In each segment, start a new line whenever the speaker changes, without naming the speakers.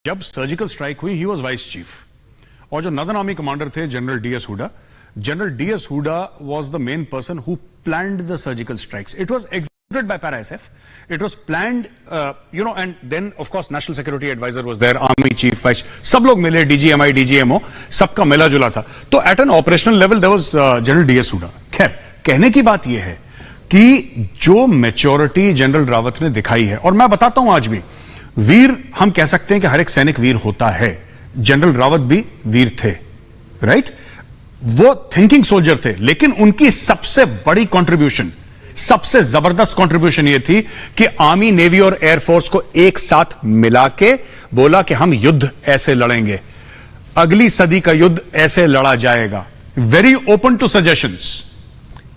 जब surgical strike हुई, he was vice chief, और जो नॉर्दर्न आर्मी कमांडर थे general DS Hooda was the main person who planned the surgical strikes. It was executed by para SF. It was planned, and then of course national security advisor was there, army chief, vice, सब लोग मिले, DGMI, DGMO, सबका मिला जुला था. तो at an operational level there was general DS Hooda. खैर, कहने की बात यह है कि जो मैच्योरिटी जनरल रावत ने दिखाई है, और मैं बताता हूं आज भी, वीर हम कह सकते हैं कि हर एक सैनिक वीर होता है. जनरल रावत भी वीर थे, राइट? वो थिंकिंग सोल्जर थे, लेकिन उनकी सबसे बड़ी कंट्रीब्यूशन, सबसे जबरदस्त कंट्रीब्यूशन यह थी कि आर्मी, नेवी और एयरफोर्स को एक साथ मिला के बोला कि हम युद्ध ऐसे लड़ेंगे, अगली सदी का युद्ध ऐसे लड़ा जाएगा. Very open to suggestions.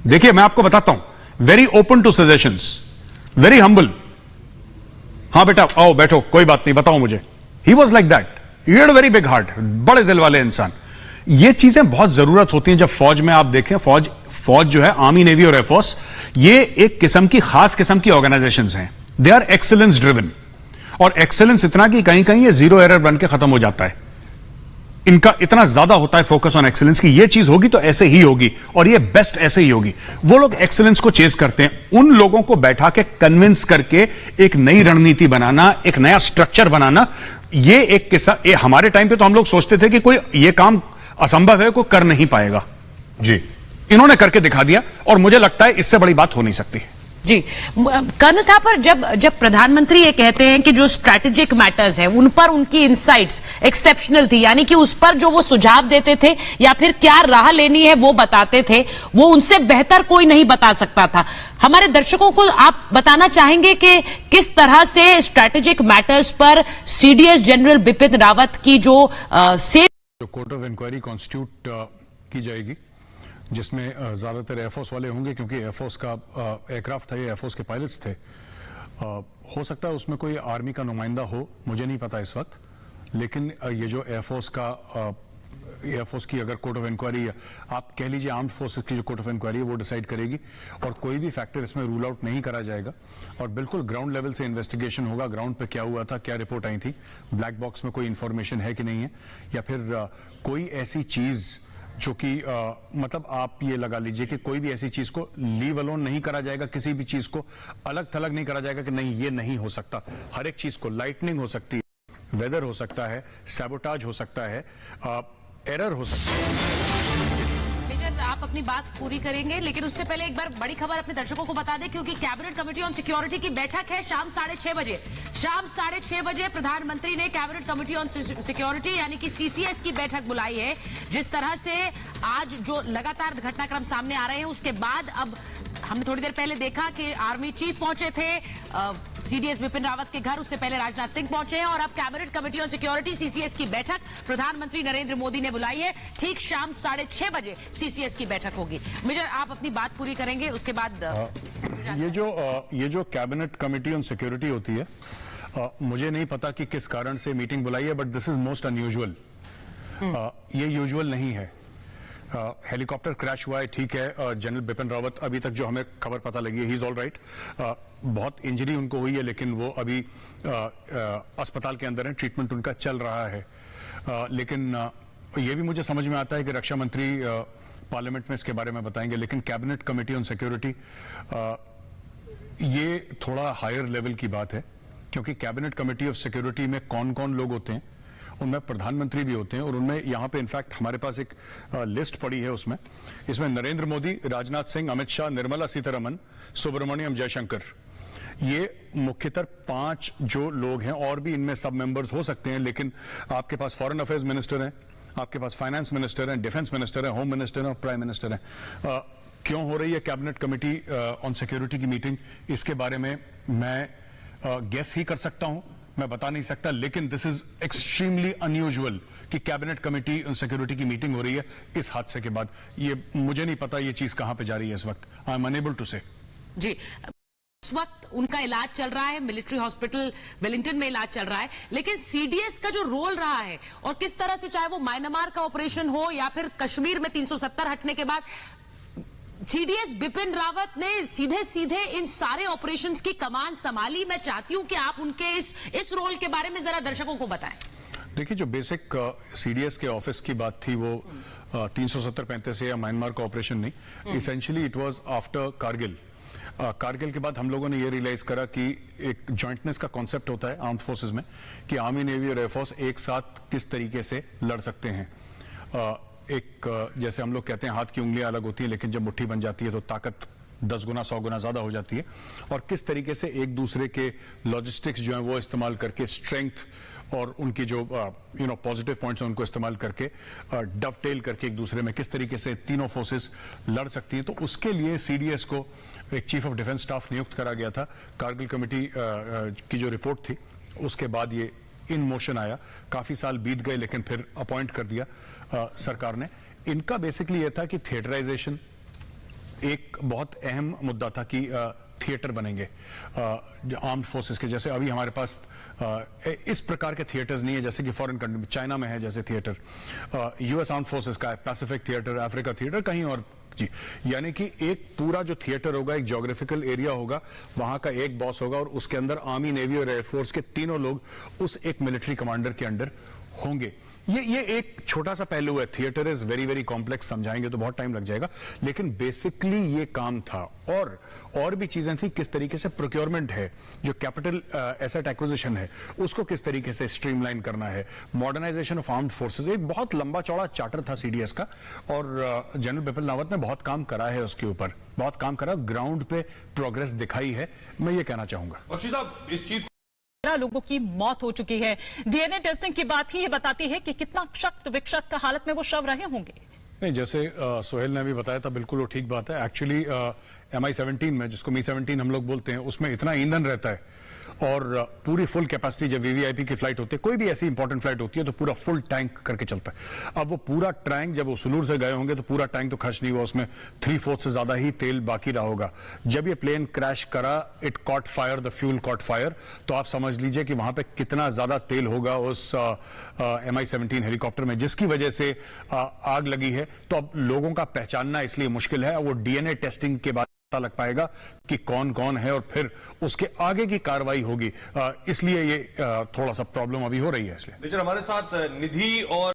देखिए मैं आपको बताता हूं, very open to suggestions, very humble. हां बेटा आओ बैठो, कोई बात नहीं, बताओ मुझे. He was like that. He had a very big heart, बड़े दिल वाले इंसान. ये चीजें बहुत जरूरत होती हैं जब फौज में आप देखें. फौज जो है, आर्मी, नेवी और एयरफोर्स, ये एक किस्म की खास किस्म की ऑर्गेनाइजेशंस हैं. दे आर एक्सीलेंस ड्रिवन, और एक्सीलेंस इतना कि कहीं कहीं ये जीरो एरर बन के खत्म हो जाता है. इनका इतना ज्यादा होता है फोकस ऑन एक्सीलेंस की ये चीज होगी तो ऐसे ही होगी, और ये बेस्ट ऐसे ही होगी. वो लोग एक्सीलेंस को चेज करते हैं. उन लोगों को बैठा के कन्विंस करके एक नई रणनीति बनाना, एक नया स्ट्रक्चर बनाना, ये एक किस्सा. हमारे टाइम पे तो हम लोग सोचते थे कि कोई ये काम असंभव है, कोई कर नहीं पाएगा. जी, इन्होंने करके दिखा दिया, और मुझे लगता है इससे बड़ी बात हो नहीं सकती.
जी, कर्नल थापर, जब प्रधानमंत्री ये कहते हैं कि जो स्ट्रैटेजिक मैटर्स है उन पर उनकी इनसाइट्स एक्सेप्शनल थी, यानी कि उस पर जो वो सुझाव देते थे या फिर क्या राह लेनी है वो बताते थे, वो उनसे बेहतर कोई नहीं बता सकता था. हमारे दर्शकों को आप बताना चाहेंगे कि किस तरह से स्ट्रैटेजिक मैटर्स पर सीडीएस जनरल बिपिन रावत की जो
कोर्ट ऑफ इंक्वायरी कॉन्स्टिट्यूट की जाएगी, जिसमें ज्यादातर एयरफोर्स वाले होंगे, क्योंकि एयरफोर्स का एयरक्राफ्ट था, ये एयरफोर्स के पायलट्स थे. हो सकता है उसमें कोई आर्मी का नुमाइंदा हो, मुझे नहीं पता इस वक्त, लेकिन ये जो एयरफोर्स की अगर कोर्ट ऑफ इंक्वायरी, आप कह लीजिए आर्म्ड फोर्सेस की जो कोर्ट ऑफ इंक्वायरी है वो डिसाइड करेगी, और कोई भी फैक्टर इसमें रूल आउट नहीं करा जाएगा, और बिल्कुल ग्राउंड लेवल से इन्वेस्टिगेशन होगा. ग्राउंड पे क्या हुआ था, क्या रिपोर्ट आई थी, ब्लैक बॉक्स में कोई इंफॉर्मेशन है कि नहीं है, या फिर कोई ऐसी चीज जो कि मतलब आप ये लगा लीजिए कि कोई भी ऐसी चीज को लीव अलोन नहीं करा जाएगा, किसी भी चीज को अलग थलग नहीं करा जाएगा कि नहीं ये नहीं हो सकता. हर एक चीज को, लाइटनिंग हो सकती है, वेदर हो सकता है, सैबोटाज हो सकता है, एरर हो सकता है.
आप अपनी बात पूरी करेंगे, लेकिन उससे पहले एक बार बड़ी खबर अपने दर्शकों को बता दें, क्योंकि कैबिनेट कमेटी ऑन सिक्योरिटी की बैठक है शाम 6:30 बजे. शाम 6:30 बजे प्रधानमंत्री ने कैबिनेट कमेटी ऑन सिक्योरिटी यानी कि सीसीएस की बैठक बुलाई है. जिस तरह से आज जो लगातार घटनाक्रम सामने आ रहे हैं, उसके बाद अब हमने थोड़ी देर पहले देखा कि आर्मी चीफ पहुंचे थे सीडीएस बिपिन रावत के घर, उससे पहले राजनाथ सिंह पहुंचे हैं, और अब cabinet committee on security CCS की बैठक प्रधानमंत्री नरेंद्र मोदी ने बुलाई है. ठीक शाम 6:30 बजे सीसीएस की बैठक होगी. मेजर, आप अपनी बात पूरी करेंगे, उसके बाद
ये जो कैबिनेट कमेटी ऑन सिक्योरिटी होती है, मुझे नहीं पता कि किस कारण से मीटिंग बुलाई है, but this is most unusual. ये यूजुअल नहीं है. हेलीकॉप्टर क्रैश हुआ है, ठीक है. जनरल बिपिन रावत, अभी तक जो हमें खबर पता लगी है, ही इज ऑल राइट. बहुत इंजरी उनको हुई है, लेकिन वो अभी अस्पताल के अंदर है, ट्रीटमेंट उनका चल रहा है. लेकिन ये भी मुझे समझ में आता है कि रक्षा मंत्री पार्लियामेंट में इसके बारे में बताएंगे, लेकिन कैबिनेट कमेटी ऑन सिक्योरिटी ये थोड़ा हायर लेवल की बात है, क्योंकि कैबिनेट कमेटी ऑफ सिक्योरिटी में कौन कौन लोग होते हैं, उनमें प्रधानमंत्री भी होते हैं, और उनमें यहां पे इनफैक्ट हमारे पास एक लिस्ट पड़ी है. इसमें नरेंद्र मोदी, राजनाथ सिंह, अमित शाह, निर्मला सीतारमन, सुब्रमण्यम जयशंकर, ये मुख्यतः 5 जो लोग हैं, और भी इनमें सब मेंबर्स हो सकते हैं, लेकिन आपके पास फॉरेन अफेयर्स मिनिस्टर हैं, आपके पास फाइनेंस मिनिस्टर हैं, डिफेंस मिनिस्टर हैं, होम मिनिस्टर हैं और प्राइम मिनिस्टर हैं. क्यों हो रही है कैबिनेट कमेटी ऑन सिक्योरिटी की मीटिंग, इसके बारे में मैं गेस ही कर सकता हूं, मैं बता नहीं सकता, लेकिन दिस इज एक्सट्रीमली अनयूजुअल कि कैबिनेट कमेटी ऑन सिक्योरिटी की मीटिंग हो रही है इस हादसे के बाद. ये मुझे नहीं पता ये चीज कहां पे जा रही है इस वक्त. आई एम अनेबल टू से.
जी, इस वक्त उनका इलाज चल रहा है, मिलिट्री हॉस्पिटल वेलिंगटन में इलाज चल रहा है, लेकिन सीडीएस का जो रोल रहा है, और किस तरह से, चाहे वो म्यांमार का ऑपरेशन हो या फिर कश्मीर में 370 हटने के बाद, सीडीएस बिपिन रावत ने सीधे सीधे इन सारे ऑपरेशंस की कमान संभाली. मैं चाहती हूं कि आप उनके इस रोल के बारे में जरा दर्शकों को बताएं.
देखिए, जो बेसिक सीडीएस के ऑफिस की बात थी वो 370-35 से या म्यांमार का ऑपरेशन नहीं, essentially it was after Kargil. Kargil के बाद हम लोगों ने ये रियलाइज करा कि एक जॉइंटनेस का कॉन्सेप्ट होता है आर्म्ड फोर्सेस में, कि आर्मी, नेवी और एयरफोर्स एक साथ किस तरीके से लड़ सकते हैं। जैसे हम लोग कहते हैं हाथ की उंगलियां अलग होती हैं, लेकिन जब मुट्ठी बन जाती है तो ताकत 10 गुना 100 गुना ज्यादा हो जाती है। और किस तरीके से एक दूसरे के लॉजिस्टिक्स जो है वो इस्तेमाल करके, स्ट्रेंथ और उनकी जो पॉजिटिव पॉइंट्स हैं उनको इस्तेमाल करके, डवटेल करके एक दूसरे में किस तरीके से तीनों फोर्सेस लड़ सकती हैं। तो उसके लिए सीडीएस को एक चीफ ऑफ डिफेंस स्टाफ नियुक्त करा गया था। कारगिल कमेटी की जो रिपोर्ट थी उसके बाद ये इन मोशन आया। काफी साल बीत गए लेकिन फिर अपॉइंट कर दिया सरकार ने। इनका बेसिकली ये था कि थिएटराइजेशन एक बहुत अहम मुद्दा था, कि थिएटर बनेंगे आर्म्ड फोर्सेस के। जैसे अभी हमारे पास इस प्रकार के थिएटर्स नहीं है जैसे कि फॉरेन कंट्री में, चाइना में है जैसे थिएटर, यूएस आर्म्ड फोर्सेस का है, पैसिफिक थिएटर, अफ्रीका थिएटर, कहीं और जी। यानी कि एक पूरा जो थिएटर होगा, एक ज्योग्राफिकल एरिया होगा, वहां का एक बॉस होगा और उसके अंदर आर्मी, नेवी और एयरफोर्स के तीनों लोग उस एक मिलिट्री कमांडर के अंडर होंगे। ये एक छोटा सा पहलू है। Theatre is very very complex, समझाएंगे तो बहुत टाइम लग जाएगा, लेकिन बेसिकली ये काम था। और भी चीजें थी, किस तरीके से प्रोक्योरमेंट है, जो कैपिटल एसेट एक्विजिशन है, उसको किस तरीके से स्ट्रीमलाइन करना है, मॉडर्नाइजेशन ऑफ आर्म्ड फोर्सेस। एक बहुत लंबा चौड़ा चार्टर था सीडीएस का, और जनरल बिपिन रावत ने बहुत काम करा है उसके ऊपर, बहुत काम करा, ग्राउंड पे प्रोग्रेस दिखाई है, मैं ये कहना चाहूंगा।
बख्शी साहब, इस चीज
लोगों की मौत हो चुकी है। डीएनए टेस्टिंग की बात ही ये बताती है कि कितना शक्त विक्षत हालत में वो शव रहे होंगे।
नहीं, जैसे सोहेल ने भी बताया था, बिल्कुल वो ठीक बात है। एक्चुअली MI-17 में, जिसको Mi-17 हम लोग बोलते हैं, उसमें इतना ईंधन रहता है और पूरी फुल कैपेसिटी, जब वीवीआईपी की फ्लाइट होती है, कोई भी ऐसी इंपॉर्टेंट फ्लाइट होती है, तो पूरा फुल टैंक करके चलता है। अब वो पूरा टैंक, जब वो सुलूर से गए होंगे तो पूरा टैंक तो खर्च नहीं हुआ, उसमें 3/4 से ज्यादा ही तेल बाकी रहा होगा। जब ये प्लेन क्रैश करा, it caught fire, the fuel cot fire, तो आप समझ लीजिए कि वहां पे कितना ज्यादा तेल होगा उस MI-17 हेलीकॉप्टर में, जिसकी वजह से आग लगी है। तो अब लोगों का पहचानना इसलिए मुश्किल है, वो डीएनए टेस्टिंग के बाद पता लग पाएगा कि कौन कौन है और फिर उसके आगे की कार्रवाई होगी। इसलिए ये थोड़ा सा प्रॉब्लम अभी हो रही है। इसलिए
हमारे साथ निधि और